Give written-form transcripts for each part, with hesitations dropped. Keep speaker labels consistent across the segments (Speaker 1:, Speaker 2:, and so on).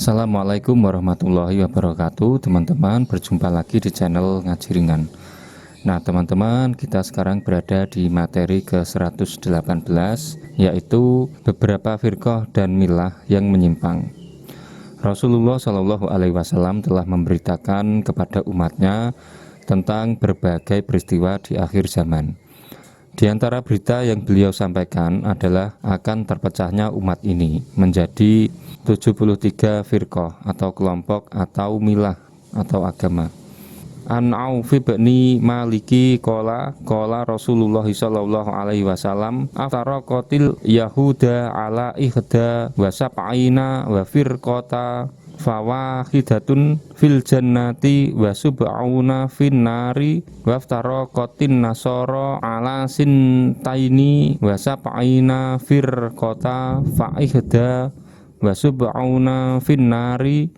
Speaker 1: Assalamualaikum warahmatullahi wabarakatuh. Teman-teman, berjumpa lagi di channel Ngaji Ringan. Nah teman-teman, kita sekarang berada di materi ke-118, yaitu beberapa firqah dan milah yang menyimpang. Rasulullah Shallallahu Alaihi Wasallam telah memberitakan kepada umatnya tentang berbagai peristiwa di akhir zaman. Di antara berita yang beliau sampaikan adalah akan terpecahnya umat ini menjadi 73 firqah atau kelompok atau milah atau agama. An Auf bin Maliki qala Rasulullah sallallahu alaihi wasallam aftaraqatil yahuda ala ihda wa sab'ina wa firqata fawahidatun fil jannati wa sub'auna fin nari wa aftaraqatin nasara ala sintaini wa sab'ina firqata fa'ihda wa sub'auna fin nari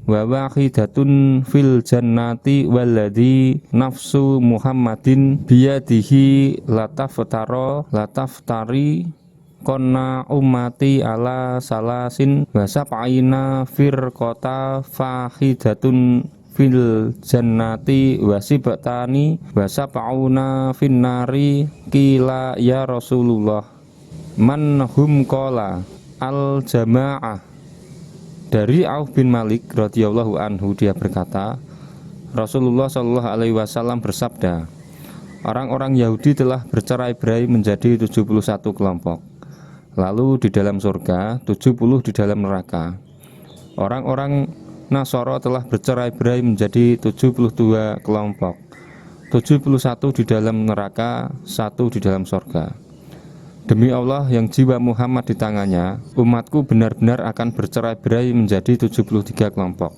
Speaker 1: wa wahidatun fil jannati walladhi nafsu Muhammadin biyadihi lataftari konna ummati ala salasin wa sab'ina firqata fahidatun fil jannati wa sibtani wa sab'una fin nari qila ya Rasulullah man hum qala al jamaah. Dari Auf bin Malik radhiyallahu anhu, dia berkata, Rasulullah Shallallahu Alaihi Wasallam bersabda, orang-orang Yahudi telah bercerai-berai menjadi 71 kelompok, lalu di dalam surga 70 di dalam neraka. Orang-orang Nasara telah bercerai-berai menjadi 72 kelompok, 71 di dalam neraka, 1 di dalam surga. Demi Allah yang jiwa Muhammad di tangannya, umatku benar-benar akan bercerai-berai menjadi 73 kelompok,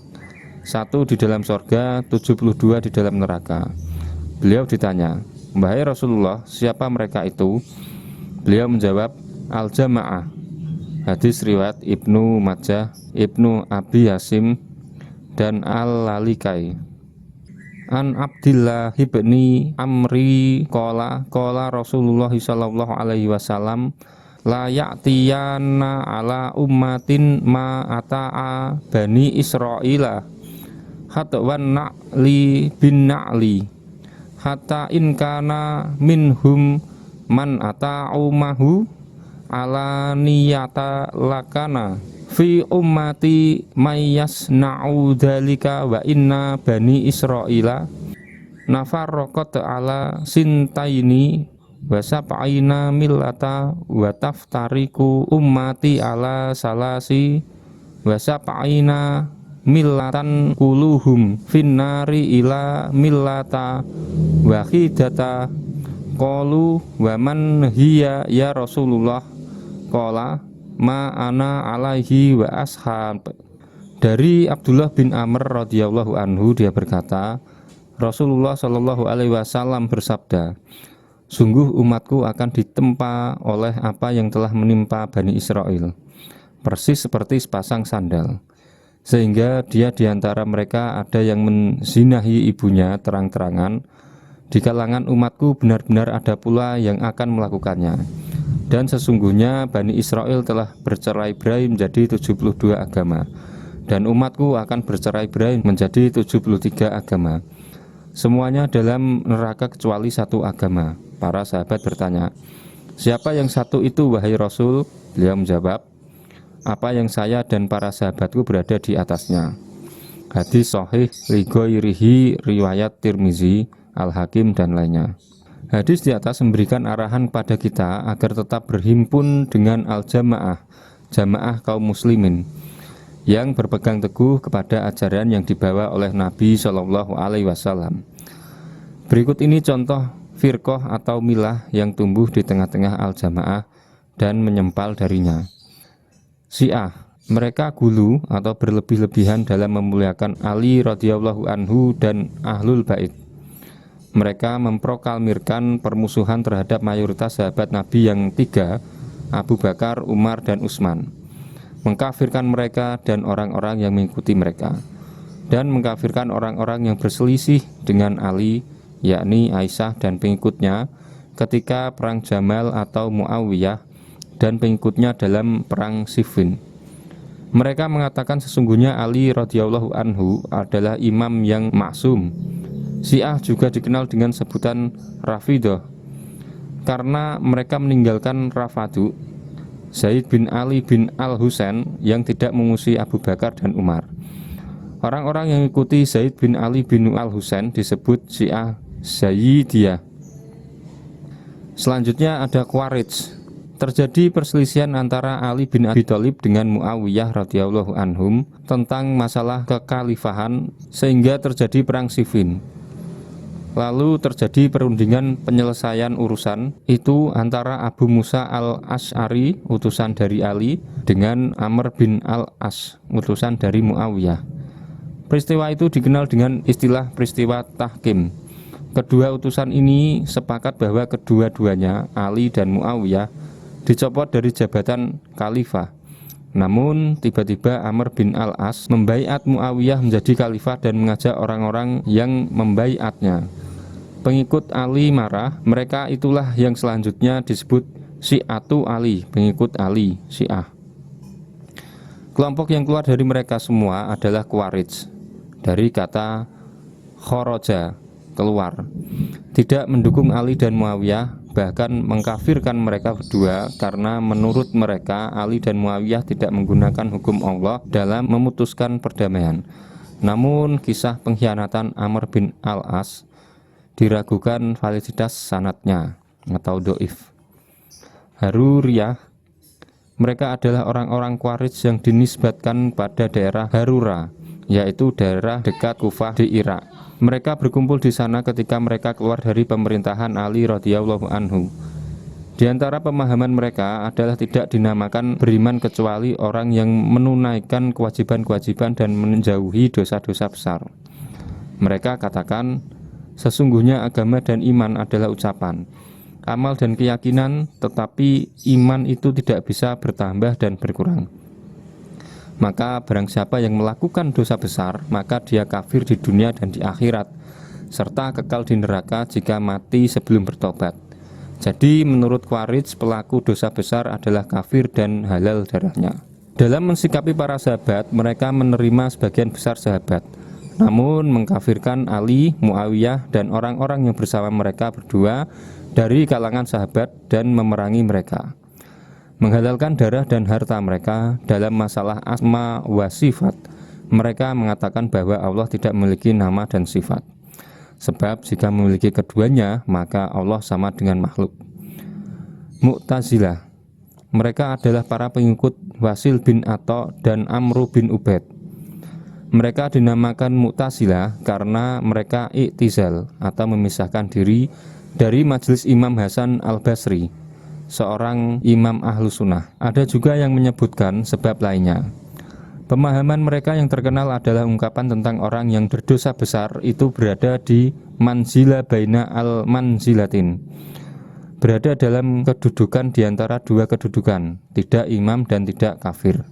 Speaker 1: 1 di dalam surga, 72 di dalam neraka. Beliau ditanya, wahai Rasulullah, siapa mereka itu? Beliau menjawab, Al-Jamaah. Hadis riwayat Ibnu Majah, Ibnu Abi Hasim, dan Al-Lalikai. An Abdillah bin Amri qala Rasulullah sallallahu alaihi wasallam la ya'tiyana ala ummatin ma ata'a bani Israila hatta wan na'li bin na'li hatta in kana minhum man ata'u mahu ala niyata lakana fi ummati mayyas na'udhalika wa inna bani Israila nafarraqat ala sintaini wa sab'ina millata wa taftariku ummati ala salasi wa sab'ina millatan kuluhum finnari ila millata wahidata. Qalu wa man hiya ya Rasulullah? Qala ma ana alaihi wa ashab. Dari Abdullah bin Amr radhiyallahu anhu, dia berkata, Rasulullah shallallahu alaihi wasallam bersabda, sungguh umatku akan ditempa oleh apa yang telah menimpa Bani Israel, persis seperti sepasang sandal, sehingga dia diantara mereka ada yang menzinahi ibunya terang-terangan. Di kalangan umatku benar-benar ada pula yang akan melakukannya. Dan sesungguhnya Bani Israel telah bercerai-berai menjadi 72 agama, dan umatku akan bercerai-berai menjadi 73 agama, semuanya dalam neraka kecuali satu agama. Para sahabat bertanya, siapa yang satu itu wahai Rasul? Beliau menjawab, apa yang saya dan para sahabatku berada di atasnya. Hadis sahih li ghairihi riwayat Tirmizi, Al-Hakim, dan lainnya. Hadis di atas memberikan arahan pada kita agar tetap berhimpun dengan al-jamaah, jamaah kaum muslimin yang berpegang teguh kepada ajaran yang dibawa oleh Nabi Shallallahu Alaihi Wasallam. Berikut ini contoh firqah atau milah yang tumbuh di tengah-tengah al-jamaah dan menyempal darinya. Syiah, mereka gulu atau berlebih-lebihan dalam memuliakan Ali radhiyallahu anhu dan Ahlul Bait. Mereka memproklamirkan permusuhan terhadap mayoritas sahabat Nabi yang 3, Abu Bakar, Umar, dan Utsman, mengkafirkan mereka dan orang-orang yang mengikuti mereka, dan mengkafirkan orang-orang yang berselisih dengan Ali, yakni Aisyah dan pengikutnya ketika perang Jamal atau Muawiyah dan pengikutnya dalam perang Siffin. Mereka mengatakan sesungguhnya Ali radhiyallahu anhu adalah imam yang maksum. Syiah juga dikenal dengan sebutan Rafidah karena mereka meninggalkan Rafadu, Zaid bin Ali bin Al-Husain yang tidak memusuhi Abu Bakar dan Umar. Orang-orang yang mengikuti Zaid bin Ali bin Al-Husain disebut Syiah Zaidiyah. Selanjutnya ada Khawarij. Terjadi perselisihan antara Ali bin Abi Thalib dengan Muawiyah radhiyallahu anhum tentang masalah kekhalifahan sehingga terjadi perang Siffin. Lalu terjadi perundingan penyelesaian urusan itu antara Abu Musa al-Asy'ari, utusan dari Ali, dengan Amr bin al-As, utusan dari Muawiyah. Peristiwa itu dikenal dengan istilah peristiwa tahkim. Kedua utusan ini sepakat bahwa kedua-duanya, Ali dan Muawiyah, dicopot dari jabatan khalifah. Namun tiba-tiba Amr bin al-As membaiat Muawiyah menjadi khalifah dan mengajak orang-orang yang membaiatnya. Pengikut Ali marah, mereka itulah yang selanjutnya disebut Syi'atu Ali, pengikut Ali, Syiah. Kelompok yang keluar dari mereka semua adalah Khawarij, dari kata kharaja, keluar. Tidak mendukung Ali dan Muawiyah, bahkan mengkafirkan mereka berdua karena menurut mereka Ali dan Muawiyah tidak menggunakan hukum Allah dalam memutuskan perdamaian. Namun kisah pengkhianatan Amr bin al-As diragukan validitas sanadnya atau doif. Haruriyah, mereka adalah orang-orang Khawarij yang dinisbatkan pada daerah Harura, yaitu daerah dekat Kufah di Irak. Mereka berkumpul di sana ketika mereka keluar dari pemerintahan Ali radhiyallahu anhu. Di antara pemahaman mereka adalah tidak dinamakan beriman kecuali orang yang menunaikan kewajiban-kewajiban dan menjauhi dosa-dosa besar. Mereka katakan, sesungguhnya agama dan iman adalah ucapan, amal dan keyakinan, tetapi iman itu tidak bisa bertambah dan berkurang. Maka barang siapa yang melakukan dosa besar, maka dia kafir di dunia dan di akhirat, serta kekal di neraka jika mati sebelum bertobat. Jadi menurut Khawarij, pelaku dosa besar adalah kafir dan halal darahnya. Dalam mensikapi para sahabat, mereka menerima sebagian besar sahabat, namun mengkafirkan Ali, Muawiyah, dan orang-orang yang bersama mereka berdua dari kalangan sahabat dan memerangi mereka, menghalalkan darah dan harta mereka. Dalam masalah asma wa sifat, mereka mengatakan bahwa Allah tidak memiliki nama dan sifat, sebab jika memiliki keduanya, maka Allah sama dengan makhluk. Mu'tazilah, mereka adalah para pengikut Wasil bin Atha dan Amru bin Ubaid. Mereka dinamakan Mu'tazilah karena mereka iktizal atau memisahkan diri dari majelis Imam Hasan al-Basri, seorang imam ahlu sunnah. Ada juga yang menyebutkan sebab lainnya. Pemahaman mereka yang terkenal adalah ungkapan tentang orang yang berdosa besar itu berada di manzila baina al-manzilatin, berada dalam kedudukan di antara dua kedudukan, tidak imam dan tidak kafir.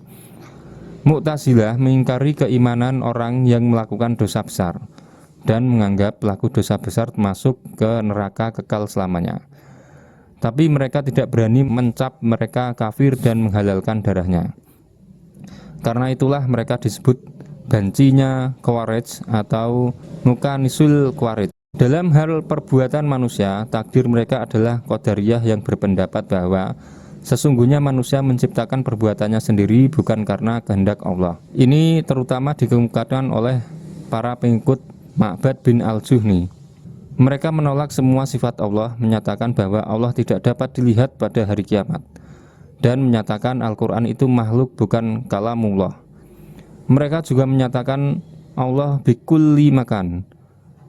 Speaker 1: Mu'tazilah mengingkari keimanan orang yang melakukan dosa besar dan menganggap pelaku dosa besar masuk ke neraka kekal selamanya. Tapi mereka tidak berani mencap mereka kafir dan menghalalkan darahnya. Karena itulah mereka disebut bancinya Khawarij atau mukanisul Khawarij. Dalam hal perbuatan manusia, takdir mereka adalah Qadariyah yang berpendapat bahwa sesungguhnya manusia menciptakan perbuatannya sendiri bukan karena kehendak Allah. Ini terutama dikemukakan oleh para pengikut Ma'bad bin al-Juhni. Mereka menolak semua sifat Allah, menyatakan bahwa Allah tidak dapat dilihat pada hari kiamat, dan menyatakan Al-Quran itu makhluk bukan kalamullah. Mereka juga menyatakan Allah bikulli makan.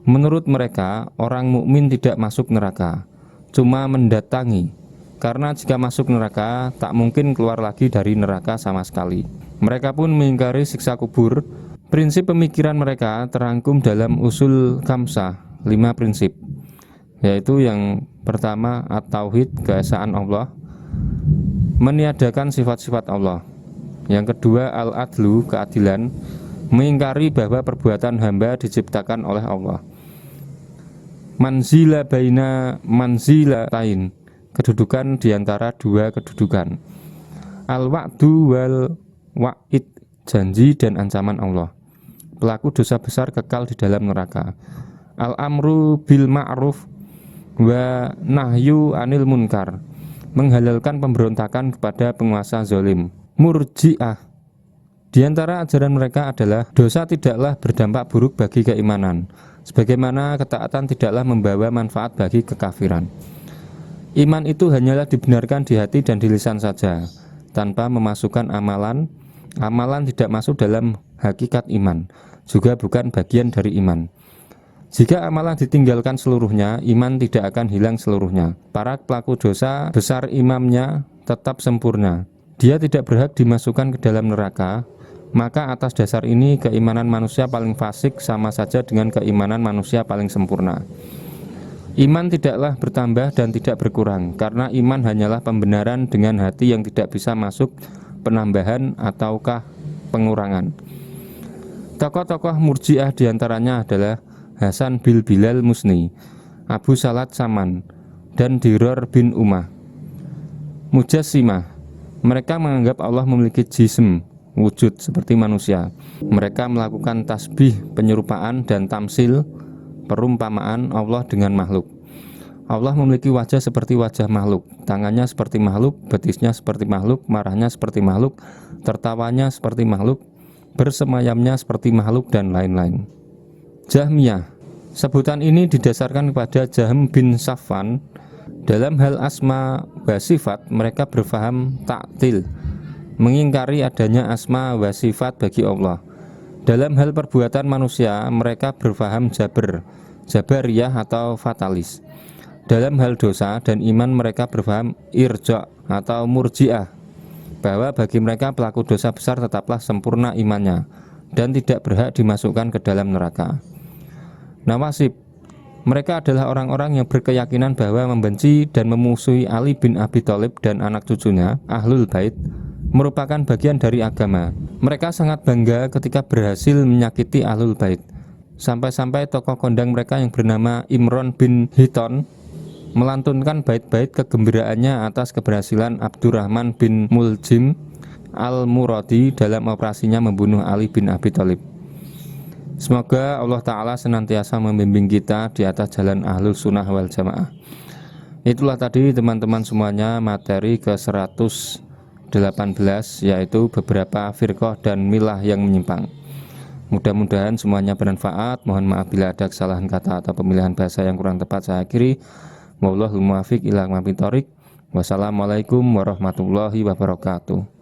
Speaker 1: Menurut mereka, orang mukmin tidak masuk neraka, cuma mendatangi, karena jika masuk neraka tak mungkin keluar lagi dari neraka sama sekali. Mereka pun mengingkari siksa kubur. Prinsip pemikiran mereka terangkum dalam usul khamsah, 5 prinsip, yaitu yang pertama at-tauhid, keesaan Allah, meniadakan sifat-sifat Allah. Yang kedua al-adlu, keadilan, mengingkari bahwa perbuatan hamba diciptakan oleh Allah. Manzila baina manzilatain, kedudukan diantara dua kedudukan. Al-wa'du wal wa'id, janji dan ancaman Allah. Pelaku dosa besar kekal di dalam neraka. Al-amru bil ma'ruf wa nahyu anil munkar, menghalalkan pemberontakan kepada penguasa zalim. Murji'ah, di antara ajaran mereka adalah dosa tidaklah berdampak buruk bagi keimanan, sebagaimana ketaatan tidaklah membawa manfaat bagi kekafiran. Iman itu hanyalah dibenarkan di hati dan di lisan saja, tanpa memasukkan amalan. Amalan tidak masuk dalam hakikat iman, juga bukan bagian dari iman. Jika amalan ditinggalkan seluruhnya, iman tidak akan hilang seluruhnya. Para pelaku dosa besar imamnya tetap sempurna. Dia tidak berhak dimasukkan ke dalam neraka. Maka atas dasar ini keimanan manusia paling fasik sama saja dengan keimanan manusia paling sempurna. Iman tidaklah bertambah dan tidak berkurang, karena iman hanyalah pembenaran dengan hati yang tidak bisa masuk penambahan ataukah pengurangan. Tokoh-tokoh Murji'ah diantaranya adalah Hasan bin Bilal Musni, Abu Salat Saman, dan Diror bin Umah. Mujassimah, mereka menganggap Allah memiliki jism, wujud seperti manusia. Mereka melakukan tasbih, penyerupaan, dan tamsil, perumpamaan Allah dengan makhluk. Allah memiliki wajah seperti wajah makhluk, tangannya seperti makhluk, betisnya seperti makhluk, marahnya seperti makhluk, tertawanya seperti makhluk, bersemayamnya seperti makhluk, dan lain-lain. Jahmiyah, sebutan ini didasarkan kepada Jahm bin Safwan. Dalam hal asma wa sifat, mereka berfaham ta'til, mengingkari adanya asma wa sifat bagi Allah. Dalam hal perbuatan manusia, mereka berfaham jabr, jabariyah atau fatalis. Dalam hal dosa dan iman, mereka berfaham irja atau murji'ah, bahwa bagi mereka pelaku dosa besar tetaplah sempurna imannya dan tidak berhak dimasukkan ke dalam neraka. Nawasib, mereka adalah orang-orang yang berkeyakinan bahwa membenci dan memusuhi Ali bin Abi Thalib dan anak cucunya, Ahlul Bait, merupakan bagian dari agama. Mereka sangat bangga ketika berhasil menyakiti Ahlul Bait, sampai-sampai tokoh kondang mereka yang bernama Imron bin Hiton melantunkan bait-bait kegembiraannya atas keberhasilan Abdurrahman bin Muljim al-Muradi dalam operasinya membunuh Ali bin Abi Thalib. Semoga Allah Ta'ala senantiasa membimbing kita di atas jalan Ahlus Sunnah wal Jamaah. Itulah tadi teman-teman semuanya materi ke-118, yaitu beberapa firqah dan milah yang menyimpang. Mudah-mudahan semuanya bermanfaat. Mohon maaf bila ada kesalahan kata atau pemilihan bahasa yang kurang tepat saya akhiri. Wallahul muwaffiq ila aqwamit thoriq. Wassalamualaikum warahmatullahi wabarakatuh.